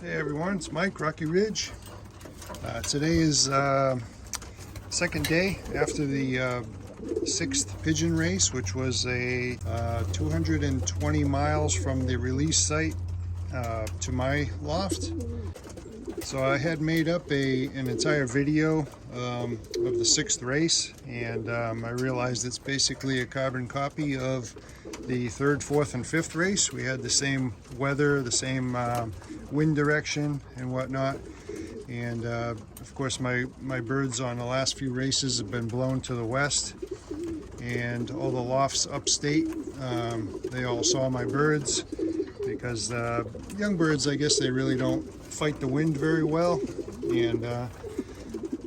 Hey everyone, it's Mike, Rocky Ridge. Today is second day after the sixth pigeon race, which was a 220 miles from the release site to my loft. So I had made up an entire video of the sixth race, and I realized it's basically a carbon copy of the third, fourth, and fifth race. We had the same weather, the same wind direction and whatnot, and of course my birds on the last few races have been blown to the west, and all the lofts upstate, they all saw my birds because young birds, I guess they really don't fight the wind very well, and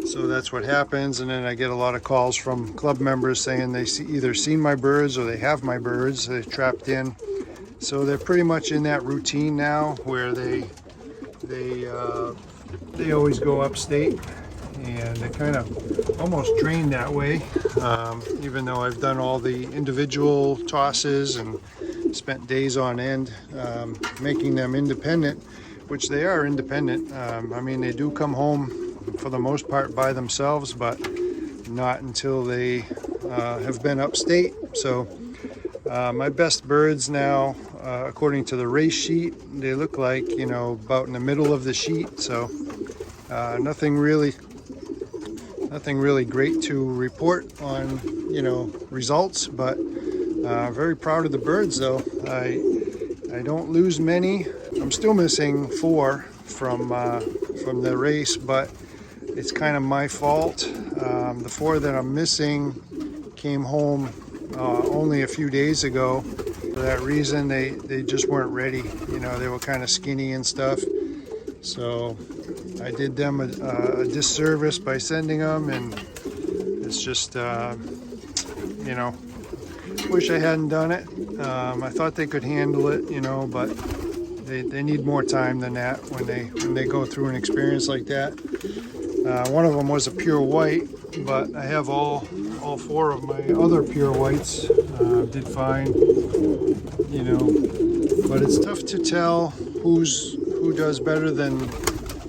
so that's what happens. And then I get a lot of calls from club members saying they either seen my birds or they have my birds, they're trapped in. So they're pretty much in that routine now where they always go upstate, and they kind of almost drain that way, even though I've done all the individual tosses and spent days on end making them independent, which they are independent. I mean, they do come home for the most part by themselves, but not until they have been upstate. So my best birds now, according to the race sheet, they look like, you know, about in the middle of the sheet. So nothing really great to report on, you know, results, but very proud of the birds though. I don't lose many. I'm still missing 4 from the race, but it's kind of my fault. The 4 that I'm missing came home only a few days ago. For that reason, they just weren't ready. You know, they were kind of skinny and stuff. So I did them a disservice by sending them, and it's just, you know, wish I hadn't done it. I thought they could handle it, you know, but they need more time than that when they go through an experience like that. One of them was a pure white, but I have all 4 of my other pure whites did fine, you know. But it's tough to tell who does better than,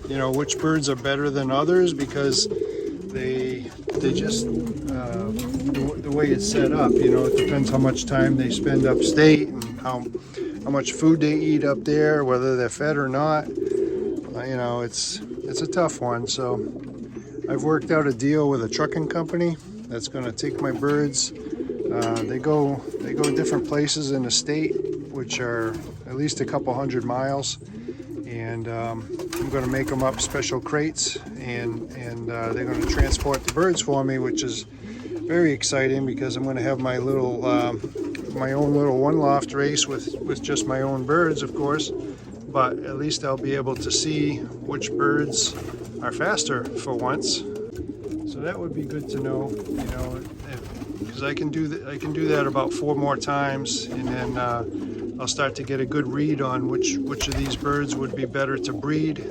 you know, which birds are better than others, because they just the way it's set up, you know, it depends how much time they spend upstate and how much food they eat up there, whether they're fed or not. You know, it's a tough one. So I've worked out a deal with a trucking company that's going to take my birds. They go different places in the state, which are at least a couple hundred miles, and I'm going to make them up special crates, and they're going to transport the birds for me, which is very exciting because I'm going to have my little my own little one loft race with just my own birds, of course, but at least I'll be able to see which birds are faster for once. So that would be good to know, you know, because I can do that about 4 more times, and then I'll start to get a good read on which of these birds would be better to breed,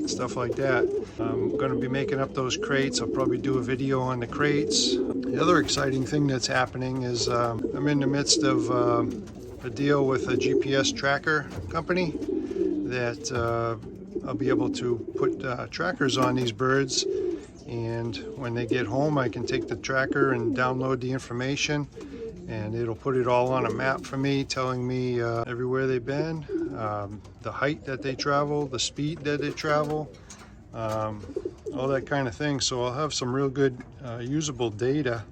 stuff like that. I'm going to be making up those crates. I'll probably do a video on the crates. The other exciting thing that's happening is I'm in the midst of a deal with a GPS tracker company that I'll be able to put trackers on these birds, and when they get home I can take the tracker and download the information, and it'll put it all on a map for me, telling me everywhere they've been, the height that they travel, the speed that they travel, all that kind of thing. So I'll have some real good usable data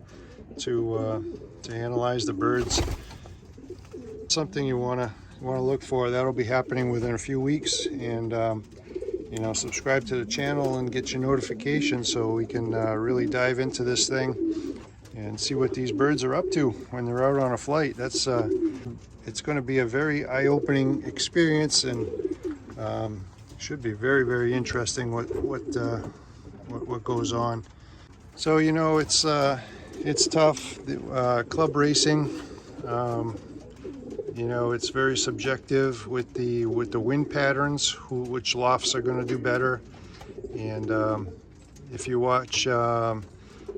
to analyze the birds. Something you want to look for. That'll be happening within a few weeks, and you know, subscribe to the channel and get your notifications so we can really dive into this thing and see what these birds are up to when they're out on a flight. That's it's going to be a very eye-opening experience, and should be very, very interesting what goes on. So, you know, it's tough. Club racing, you know, it's very subjective with the wind patterns, which lofts are going to do better. And if you watch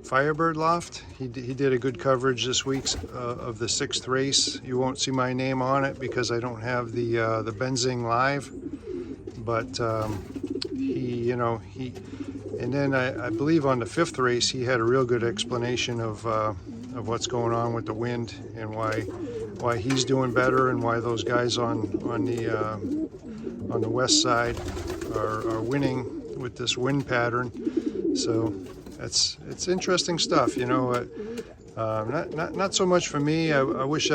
Firebird Loft, he did a good coverage this week of the 6th race. You won't see my name on it because I don't have the Benzing live, but and then I believe on the 5th race he had a real good explanation of what's going on with the wind and why he's doing better and why those guys on the west side are winning with this wind pattern. So it's interesting stuff, you know. Not so much for me. I wish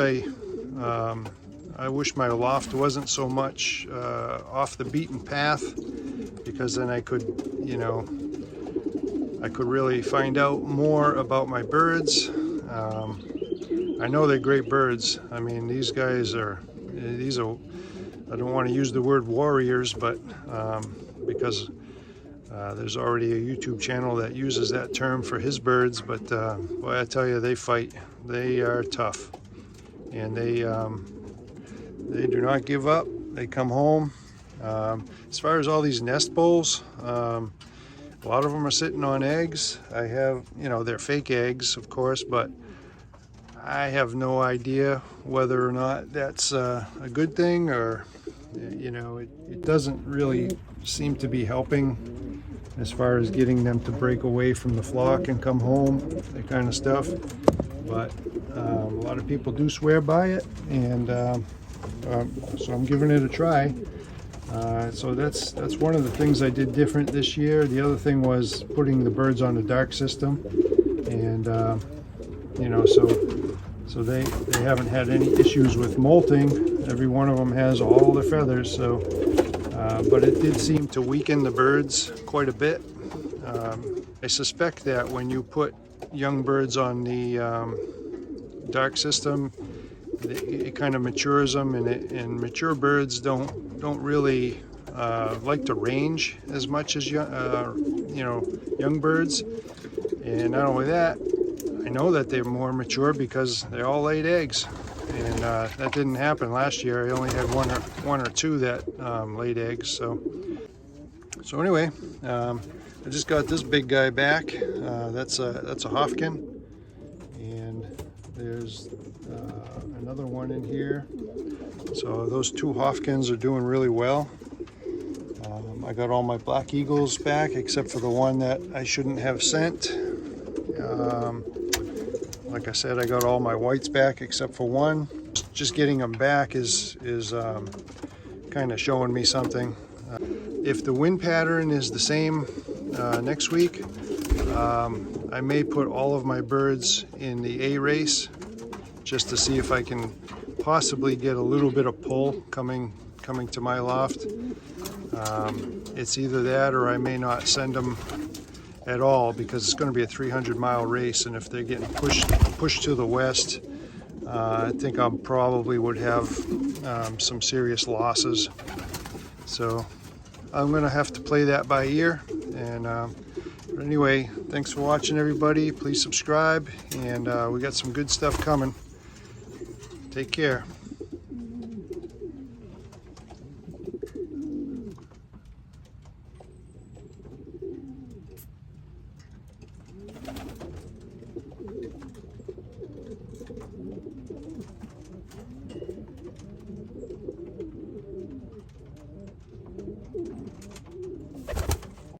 my loft wasn't so much off the beaten path, because then I could, you know, really find out more about my birds. I know they're great birds. I mean, these guys are, I don't want to use the word warriors, but because there's already a YouTube channel that uses that term for his birds, but boy, I tell you, they fight. They are tough, and they do not give up. They come home. As far as all these nest bowls, a lot of them are sitting on eggs. I have, you know, they're fake eggs, of course, but I have no idea whether or not that's a good thing, or, you know, it doesn't really seem to be helping as far as getting them to break away from the flock and come home, that kind of stuff. But a lot of people do swear by it, and so I'm giving it a try. So that's one of the things I did different this year. The other thing was putting the birds on the dark system, and you know, so they haven't had any issues with molting. Every one of them has all the feathers. So but it did seem to weaken the birds quite a bit. I suspect that when you put young birds on the dark system, it kind of matures them, and mature birds don't really like to range as much as you know, young birds. And not only that, I know that they're more mature because they all laid eggs, and that didn't happen last year. I only had one or two that laid eggs. So anyway, I just got this big guy back. That's a Hofkin, and there's another one in here. So those two Hofkins are doing really well. I got all my black eagles back except for the one that I shouldn't have sent. Like I said, I got all my whites back except for one. Just getting them back is kind of showing me something. If the wind pattern is the same next week, I may put all of my birds in the A race just to see if I can possibly get a little bit of pull coming to my loft. It's either that, or I may not send them at all, because it's going to be a 300-mile race, and if they're getting pushed to the west, I think I probably would have some serious losses. So I'm going to have to play that by ear. And but anyway, thanks for watching, everybody. Please subscribe, and we got some good stuff coming. Take care.